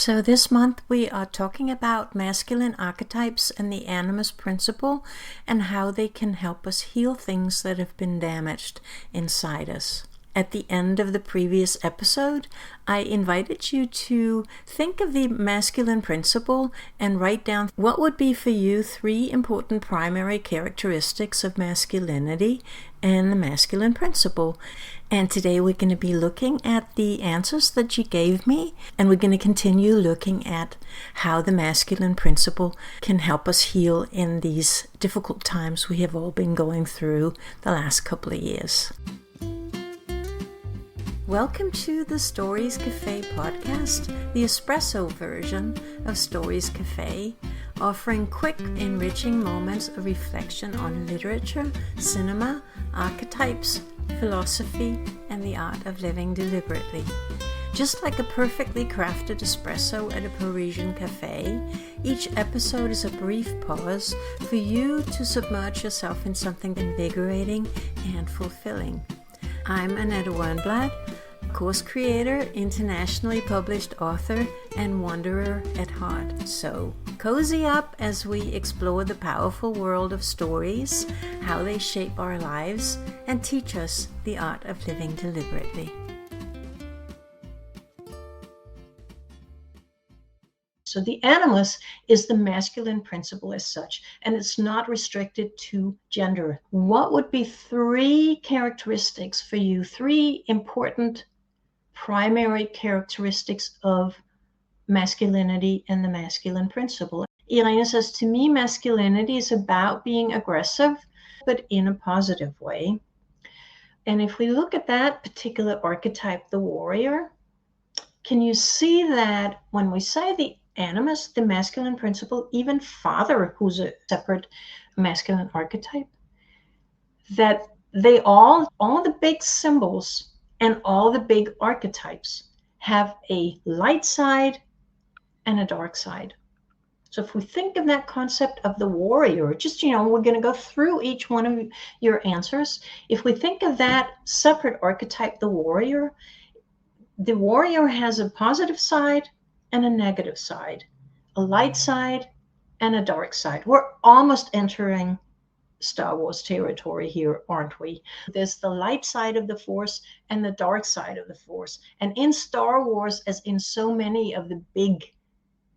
So this month we are talking about masculine archetypes and the animus principle and how they can help us heal things that have been damaged inside us. At the end of the previous episode, I invited you to think of the masculine principle and write down what would be for you 3 important primary characteristics of masculinity and the masculine principle. And today we're going to be looking at the answers that you gave me, and we're going to continue looking at how the masculine principle can help us heal in these difficult times we have all been going through the last couple of years. Welcome to the Stories Cafe podcast, the espresso version of Stories Cafe, offering quick, enriching moments of reflection on literature, cinema, archetypes, philosophy, and the art of living deliberately. Just like a perfectly crafted espresso at a Parisian cafe, each episode is a brief pause for you to submerge yourself in something invigorating and fulfilling. I'm Annette Wernblad, course creator, internationally published author, and wanderer at heart. So cozy up as we explore the powerful world of stories, how they shape our lives, and teach us the art of living deliberately. So the animus is the masculine principle as such, and it's not restricted to gender. What would be 3 characteristics for you, 3 important primary characteristics of masculinity and the masculine principle? Elena says, to me, masculinity is about being aggressive, but in a positive way. And if we look at that particular archetype, the warrior, can you see that when we say the animus, the masculine principle, even father, who's a separate masculine archetype, that they all the big symbols and all the big archetypes have a light side and a dark side. So if we think of that concept of the warrior, just, we're going to go through each one of your answers. If we think of that separate archetype, the warrior has a positive side and a negative side, a light side and a dark side. We're almost entering Star Wars territory here, aren't we? There's the light side of the Force and the dark side of the Force. And in Star Wars, as in so many of the big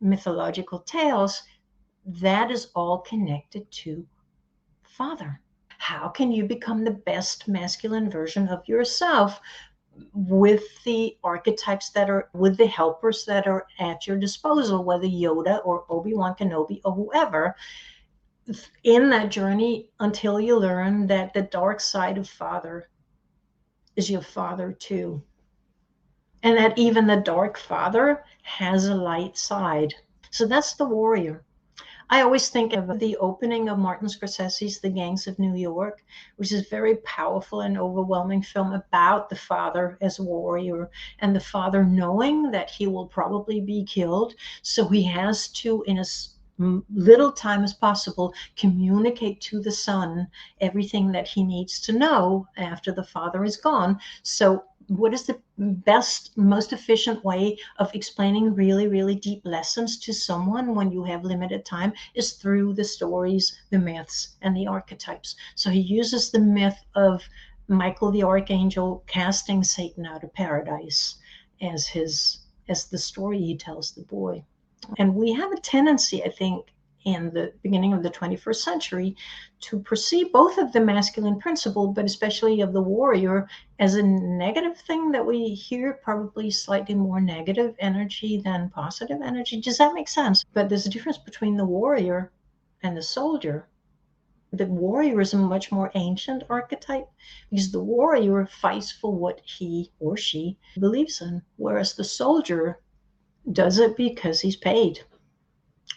mythological tales, that is all connected to father. How can you become the best masculine version of yourself with the archetypes with the helpers that are at your disposal, whether Yoda or Obi-Wan Kenobi or whoever, in that journey until you learn that the dark side of father is your father too. And that even the dark father has a light side. So that's the warrior. I always think of the opening of Martin Scorsese's The Gangs of New York, which is a very powerful and overwhelming film about the father as a warrior, and the father knowing that he will probably be killed. So he has to, in as little time as possible, communicate to the son everything that he needs to know after the father is gone. So what is the best, most efficient way of explaining really, really deep lessons to someone when you have limited time is through the stories, the myths, and the archetypes. So he uses the myth of Michael the Archangel casting Satan out of paradise as the story he tells the boy. And we have a tendency, I think, in the beginning of the 21st century to perceive both of the masculine principle, but especially of the warrior, as a negative thing that we hear, probably slightly more negative energy than positive energy. Does that make sense? But there's a difference between the warrior and the soldier. The warrior is a much more ancient archetype because the warrior fights for what he or she believes in, whereas the soldier does it because he's paid.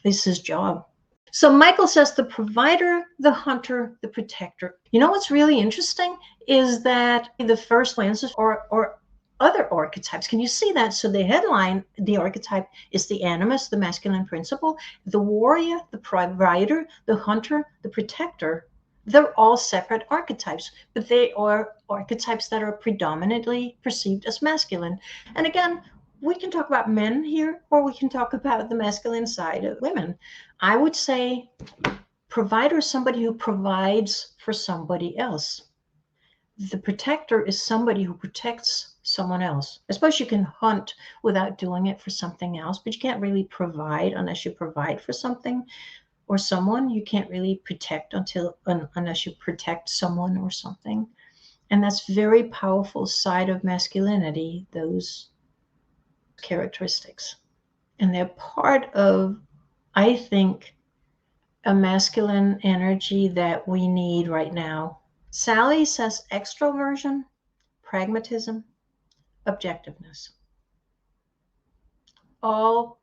This is his job. So Michael says the provider, the hunter, the protector. You know what's really interesting is that the first lenses are other archetypes. Can you see that? So the headline, the archetype is the animus, the masculine principle. The warrior, the provider, the hunter, the protector. They're all separate archetypes, but they are archetypes that are predominantly perceived as masculine. And again, we can talk about men here, or we can talk about the masculine side of women. I would say provider is somebody who provides for somebody else. The protector is somebody who protects someone else. I suppose you can hunt without doing it for something else, but you can't really provide unless you provide for something or someone. You can't really protect unless you protect someone or something. And that's very powerful side of masculinity, those characteristics. And they're part of, I think, a masculine energy that we need right now. Sally says extroversion, pragmatism, objectiveness. All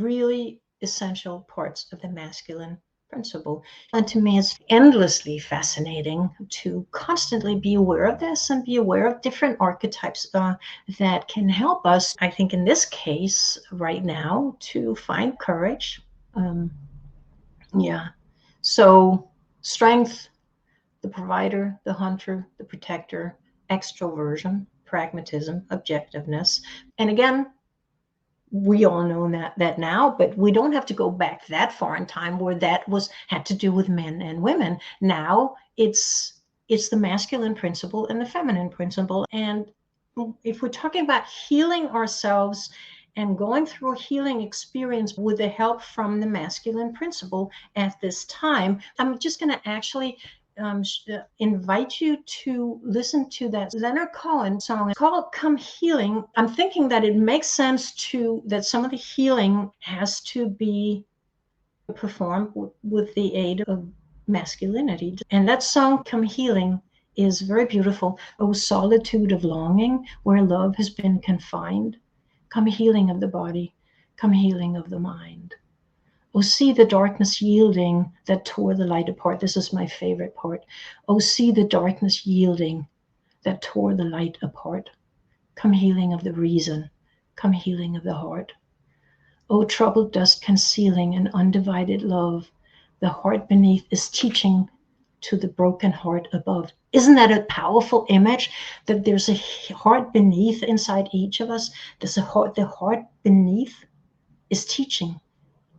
really essential parts of the masculine principle. And to me, it's endlessly fascinating to constantly be aware of this and be aware of different archetypes that can help us, I think in this case right now, to find courage. So strength, the provider, the hunter, the protector, extroversion, pragmatism, objectiveness. And again, we all know that now, but we don't have to go back that far in time where that had to do with men and women. Now it's the masculine principle and the feminine principle. And if we're talking about healing ourselves and going through a healing experience with the help from the masculine principle at this time, I'm just going to actually invite you to listen to that Leonard Cohen song called Come Healing. I'm thinking that it makes sense that some of the healing has to be performed with the aid of masculinity. And that song, Come Healing, is very beautiful. Oh, solitude of longing, where love has been confined. Come healing of the body, come healing of the mind. Oh, see the darkness yielding that tore the light apart. This is my favorite part. Oh, see the darkness yielding that tore the light apart. Come healing of the reason, come healing of the heart. Oh, troubled dust concealing an undivided love. The heart beneath is teaching to the broken heart above. Isn't that a powerful image, that there's a heart beneath inside each of us? There's the heart beneath is teaching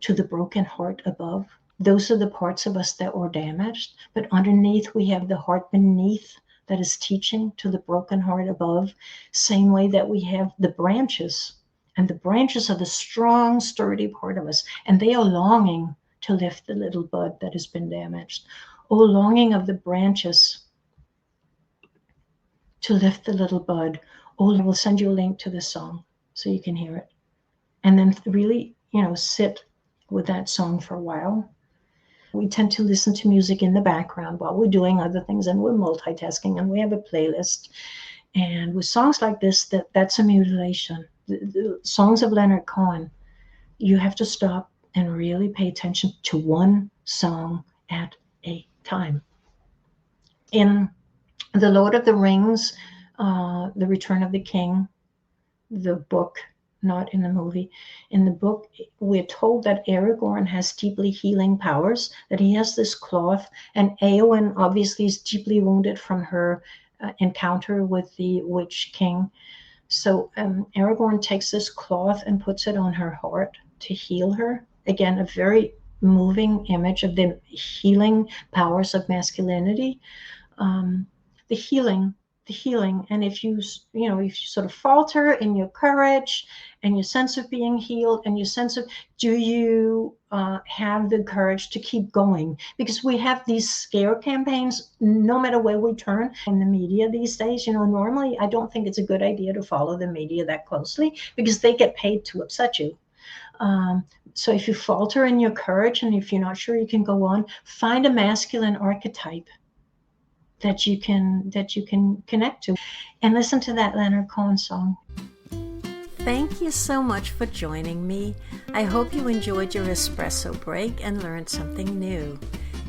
to the broken heart above. Those are the parts of us that were damaged, but underneath we have the heart beneath that is teaching to the broken heart above. Same way that we have the branches, and the branches are the strong, sturdy part of us, and they are longing to lift the little bud that has been damaged. Oh, longing of the branches to lift the little bud. Oh, I will send you a link to the song so you can hear it. And then really, sit with that song for a while. We tend to listen to music in the background while we're doing other things, and we're multitasking, and we have a playlist. And with songs like this, that's a mutilation. The songs of Leonard Cohen, you have to stop and really pay attention to one song at a time. In The Lord of the Rings, The Return of the King, the book, not in the movie. In the book, we're told that Aragorn has deeply healing powers, that he has this cloth, and Eowyn obviously is deeply wounded from her encounter with the Witch King. So Aragorn takes this cloth and puts it on her heart to heal her. Again, a very moving image of the healing powers of masculinity. The healing, and if you sort of falter in your courage and your sense of being healed and your sense of, do you have the courage to keep going? Because we have these scare campaigns no matter where we turn in the media these days. Normally I don't think it's a good idea to follow the media that closely because they get paid to upset you. So if you falter in your courage and if you're not sure you can go on, find a masculine archetype that you can connect to, and listen to that Leonard Cohen song. Thank you so much for joining me. I hope you enjoyed your espresso break and learned something new.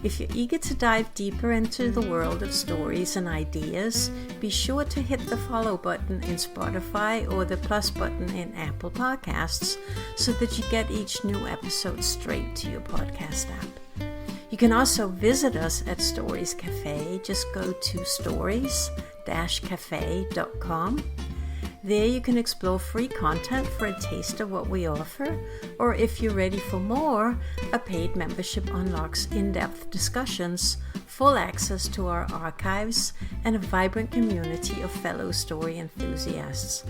If you're eager to dive deeper into the world of stories and ideas, be sure to hit the follow button in Spotify or the plus button in Apple Podcasts so that you get each new episode straight to your podcast app. You can also visit us at Stories Cafe. Just go to stories-cafe.com. There you can explore free content for a taste of what we offer, or if you're ready for more, a paid membership unlocks in-depth discussions, full access to our archives, and a vibrant community of fellow story enthusiasts.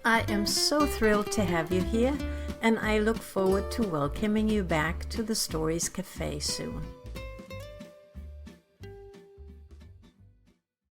I am so thrilled to have you here, and I look forward to welcoming you back to the Stories Cafe soon.